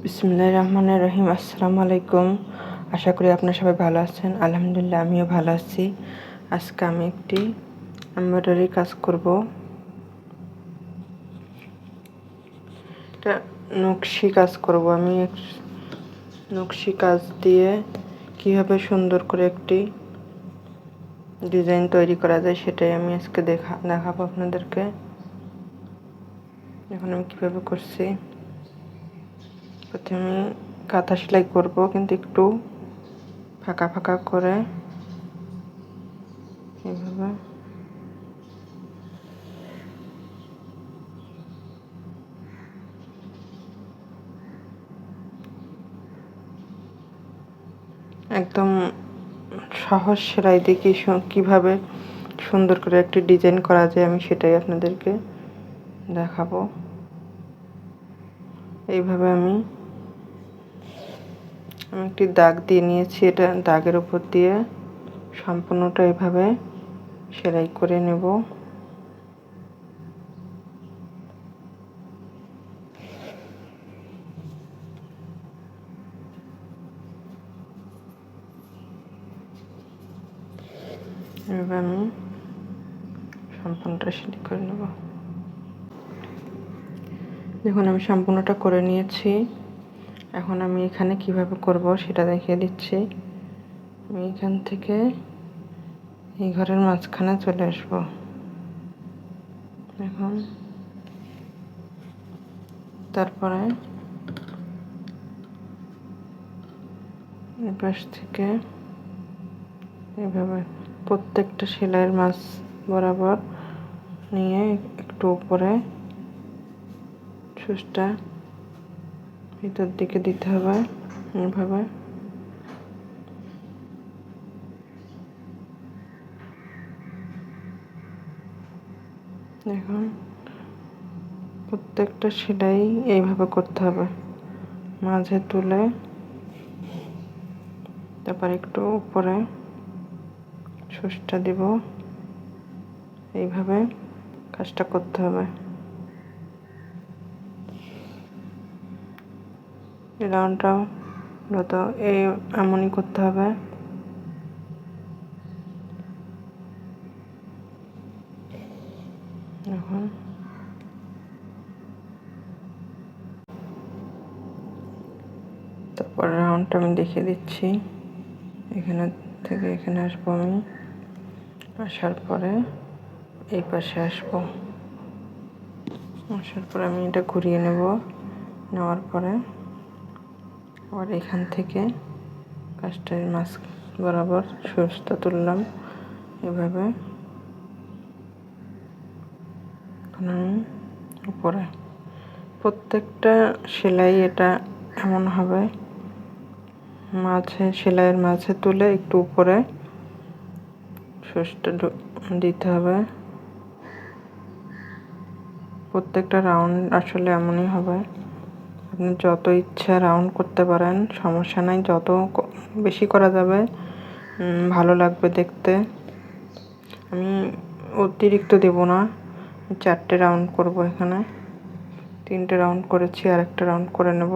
বিসমিল্লাহির রহমানির রহিম। আসসালামু আলাইকুম। আশা করি আপনারা সবাই ভালো আছেন। আলহামদুলিল্লাহ আমিও ভালো আছি। আজকে আমি একটি এমব্রয়ডারি কাজ করব। এটা নকশি কাজ করব। আমি নকশি কাজ দিয়ে কিভাবে সুন্দর করে একটি ডিজাইন তৈরি করা যায় সেটাই আমি আজকে দেখাবো আপনাদেরকে। এখন আমি কিভাবে করছি, প্রথমে কাঁথা সেলাই করব, কিন্তু একটু ফাঁকা ফাঁকা করে এইভাবে একদম সহজ সেলাই দিয়ে কীভাবে সুন্দর করে একটি ডিজাইন করা যায় আমি সেটাই আপনাদেরকে দেখাবো। এইভাবে আমি একটি দাগ দিয়ে নিয়েছি। এটা দাগের উপর দিয়ে সম্পূর্ণটা এইভাবে সেলাই করে নেব। এভাবে আমি সম্পূর্ণটা সেলাই করে নেব। দেখুন আমি সম্পূর্ণটা করে নিয়েছি। এখন আমি এখানে কিভাবে করব সেটা দেখিয়ে দিচ্ছি। আমি এখান থেকে এই ঘরের মাঝখানে চলে আসব। এখন তারপরে এই পাশ থেকে এভাবে প্রত্যেকটা সেলাইয়ের মাঝ বরাবর নিয়ে একটু উপরে সুচটা ভিতর দিকে দিতে হবে। এভাবে এখন প্রত্যেকটা সেলাই এইভাবে করতে হবে। মাঝে তুলে তারপর একটু উপরে সুচটা দিব। এইভাবে কাজটা করতে হবে। এই রাউন্ডটা মূলত এমনই করতে হবে। এখন তারপর রাউন্ডটা আমি দেখিয়ে দিচ্ছি। এখানে থেকে এখানে আসবো আমি, আসার পরে এই পাশে আসবো। আসার পরে আমি এটা ঘুরিয়ে নেওয়ার পরে আবার এখান থেকে কাজটার মাছ বরাবর সুচটা তুললাম এভাবে। এখন আমি উপরে প্রত্যেকটা সেলাই এটা এমন হবে, সেলাইয়ের মাঝে তুলে একটু উপরে সুচটা দিতে হবে। প্রত্যেকটা রাউন্ড আসলে এমনই হবে। আপনি যত ইচ্ছা রাউন্ড করতে পারেন, সমস্যা নাই। যত বেশি করা যাবে ভালো লাগবে দেখতে। আমি অতিরিক্ত দেব না, 4টে রাউন্ড করব। এখানে 3টে রাউন্ড করেছি, আর একটা রাউন্ড করে নেব।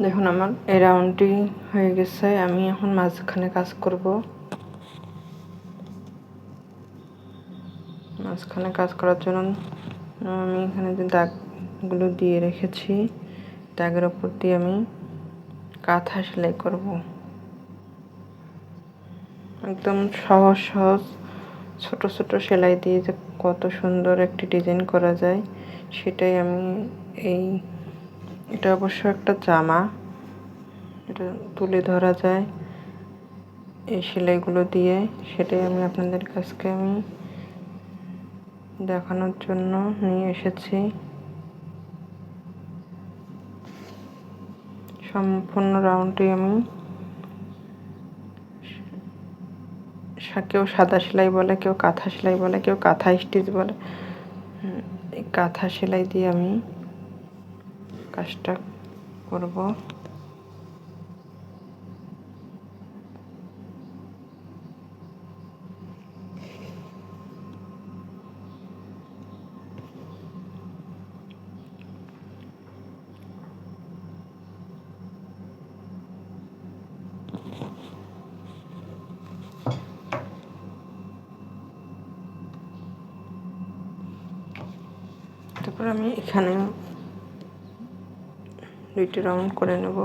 দেখুন আমার এই রাউন্ডটি হয়ে গেছে। আমি এখন মাঝখানে কাজ করব। মাঝখানে কাজ করার জন্য আমি এখানে যে দাগগুলো দিয়ে রেখেছি, দাগের উপর দিয়ে আমি কাঁথা সেলাই করব। একদম সহজ সহজ ছোট ছোট সেলাই দিয়ে যে কত সুন্দর একটি ডিজাইন করা যায় সেটাই আমি এটা অবশ্য একটা জামা, এটা তুলে ধরা যায় এই সেলাইগুলো দিয়ে। সেটাই আমি আপনাদের কাছকে আমি দেখানোর জন্য নিয়ে এসেছি। সম্পূর্ণ রাউন্ডটি আমি, কেউ সাদা সেলাই বলে, কেউ কাঁথা সেলাই বলে, কেউ কাঁথা স্টিচ বলে, এই কাঁথা সেলাই দিয়ে আমি কাজটা করব। তারপর আমি এখানে 2টি রাউন্ড করে নেব।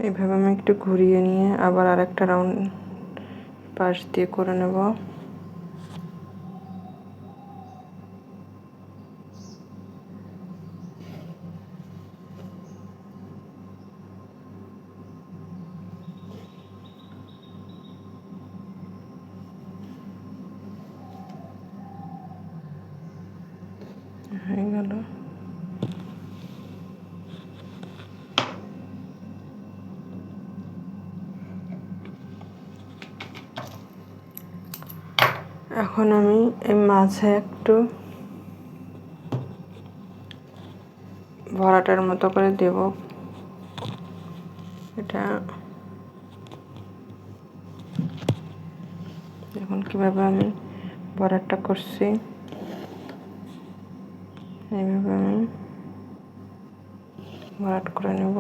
এইভাবে আমি একটু ঘুরিয়ে নিয়ে আবার আরেকটা রাউন্ড পাশ দিয়ে করে নেব। হয়ে গেল। এখন আমি এই মাঝে একটু ভরাটার মতো করে দেব। এটা এখন কিভাবে আমি ভরাটটা করছি, এইভাবে আমি ভরাট করে নেব।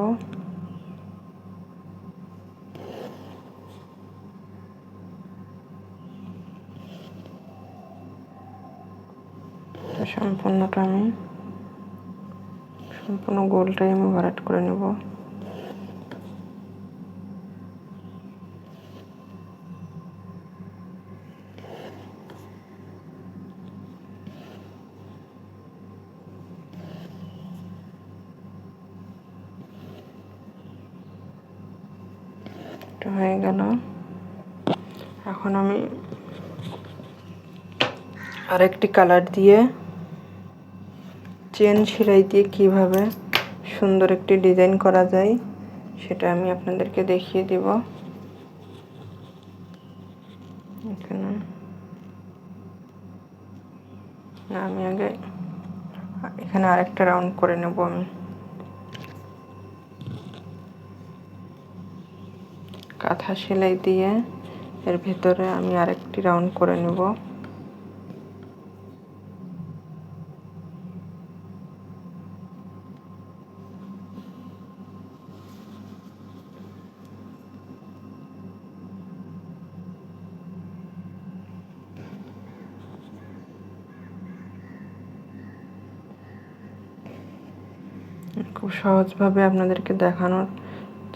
সম্পূর্ণ গোলটাই আমি ভরাট করে নেব। এটা হয়ে গেল। এখন আমি আরেকটি কালার দিয়ে চেন সেলাই দিয়ে কিভাবে সুন্দর একটি ডিজাইন করা যায় সেটা আমি আপনাদেরকে দেখিয়ে দিব। আমি আগে এখানে আরেকটা রাউন্ড করে নেব। আমি কাঁথা সেলাই দিয়ে এর ভিতরে আমি আরেকটি রাউন্ড করে নেব। খুব সহজভাবে আপনাদেরকে দেখানোর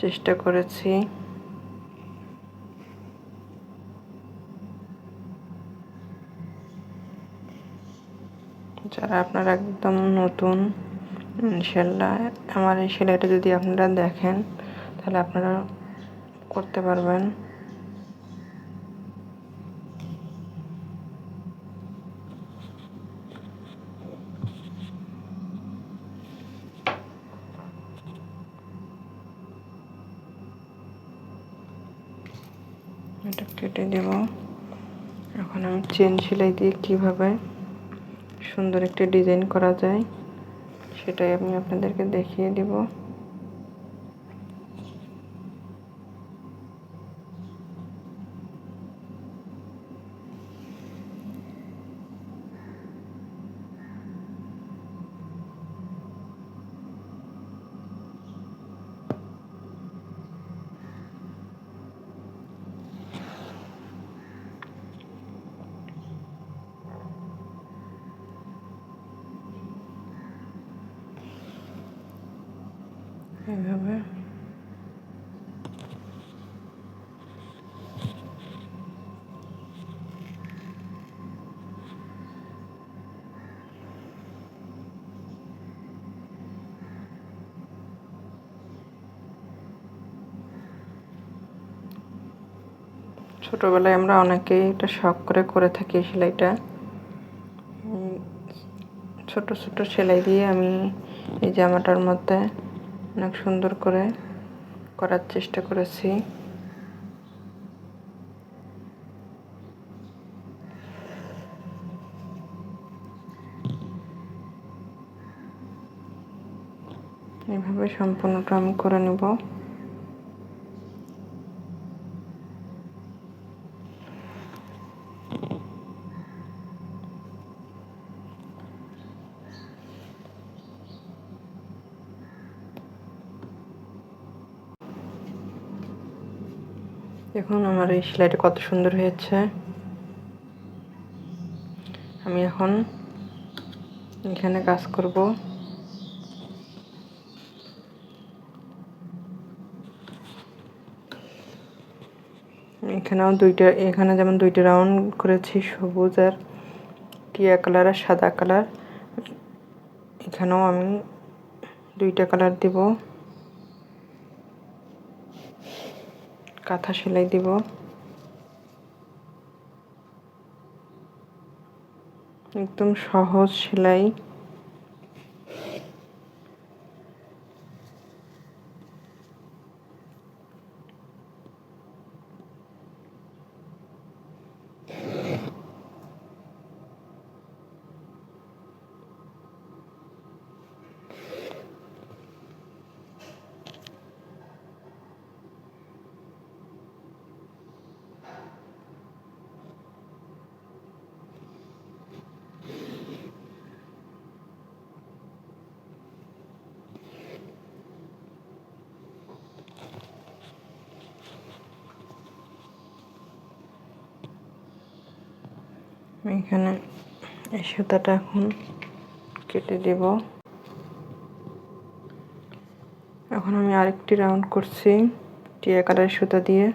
চেষ্টা করেছি। যারা আপনারা একদম নতুন, ইনশাল্লাহ আমার এই সেলাইটা যদি আপনারা দেখেন তাহলে আপনারা করতে পারবেন। এটা কেটে দেব। এখন আমি চেন সেলাই দিয়ে কিভাবে সুন্দর একটি ডিজাইন করা যায় সেটাই আমি আপনাদেরকে দেখিয়ে দেব। এইভাবে ছোটবেলায় আমরা অনেকেই এটা শখ করে থাকি। সেলাইটা ছোট ছোট সেলাই দিয়ে আমি এই জামাটার মধ্যে অনেক সুন্দর করে করার চেষ্টা করেছি। এইভাবে সম্পূর্ণটা আমি করে নেব। দেখুন আমার এই সেলাইটা কত সুন্দর হয়েছে। আমি এখন এখানে কাজ করব। এখানে যেমন দুইটা রাউন্ড করেছি, সবুজ আর টিয়া কালার আর সাদা কালার। এখানেও আমি দুইটা কালার দিব, কাঁথা সেলাই দিব। একদম সহজ সেলাই। এখানে এই সুতাটা এখন কেটে দেব। এখন আমি আরেকটি রাউন্ড করছি টিয়া কালারের সুতা দিয়ে।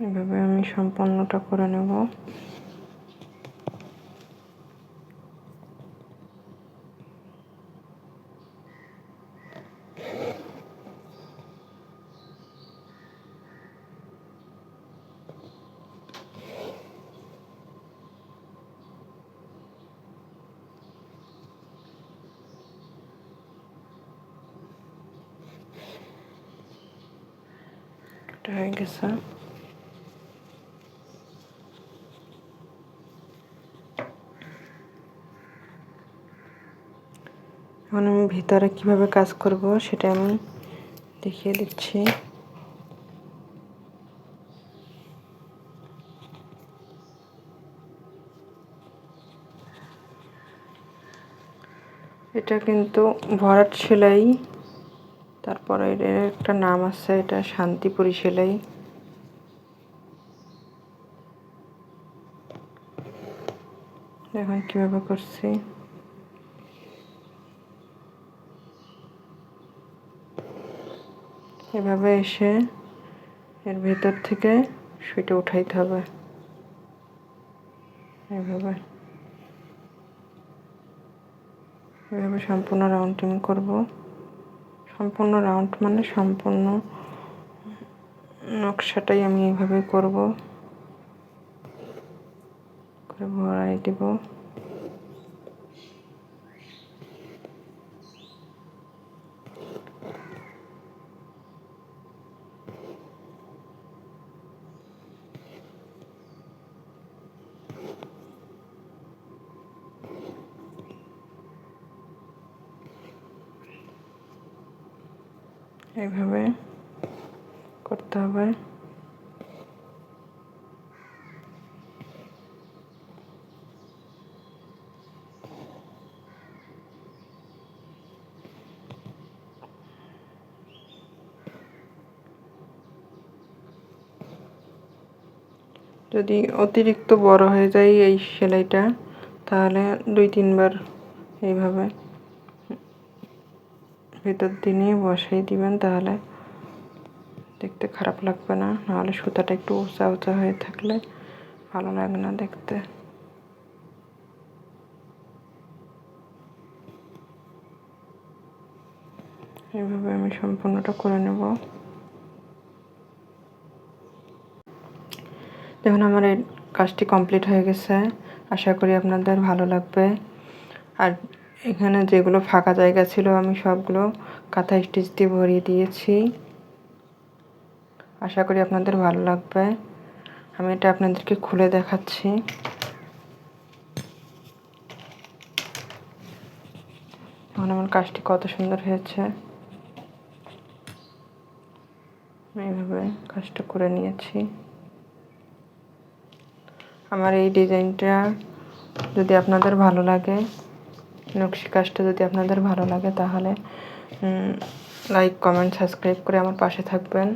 এভাবে আমি সম্পূর্ণটা করে নেব। হয়ে গেছে। এখন আমি ভিতরে কিভাবে কাজ করব সেটা আমি দেখিয়ে দিচ্ছি। এটা কিন্তু ভরাট সেলাই, তারপরে এর একটা নাম আছে, এটা শান্তিপুরি সেলাই। এখন কিভাবে করছি, এভাবে এসে এর ভেতর থেকে সুইটা উঠাইতে হবে। এভাবে সম্পূর্ণ রাউন্ডিং করব। সম্পূর্ণ রাউন্ড মানে সম্পূর্ণ নকশাটাই আমি এইভাবে করব, করে ভরাই দেব। এইভাবে করতে হবে। যদি অতিরিক্ত বড় হয়ে যায় এই সেলাইটা, তাহলে 2-3 বার এইভাবে ভিতর দিয়ে বসাই দিবেন, তাহলে দেখতে খারাপ লাগবে না। নাহলে সুতাটা একটু উঁচা উঁচা হয়ে থাকলে ভালো লাগে না দেখতে। এইভাবে আমি সম্পূর্ণটা করে নেব। দেখুন আমার এই কাজটি কমপ্লিট হয়ে গেছে। আশা করি আপনাদের ভালো লাগবে। আর এখানে যেগুলো ফাঁকা জায়গা ছিল আমি সবগুলো কাঁথা স্টিচ দিয়ে ভরিয়ে দিয়েছি। আশা করি আপনাদের ভালো লাগবে। আমি এটা আপনাদেরকে খুলে দেখাচ্ছি। এখন আমার কাজটি কত সুন্দর হয়েছে। এইভাবে কাজটা করে নিয়েছি। আমার এই ডিজাইনটা যদি আপনাদের ভালো লাগে, নকশি কাজটা যদি আপনাদের ভালো লাগে, তাহলে লাইক, কমেন্ট, সাবস্ক্রাইব করে আমার পাশে থাকবেন।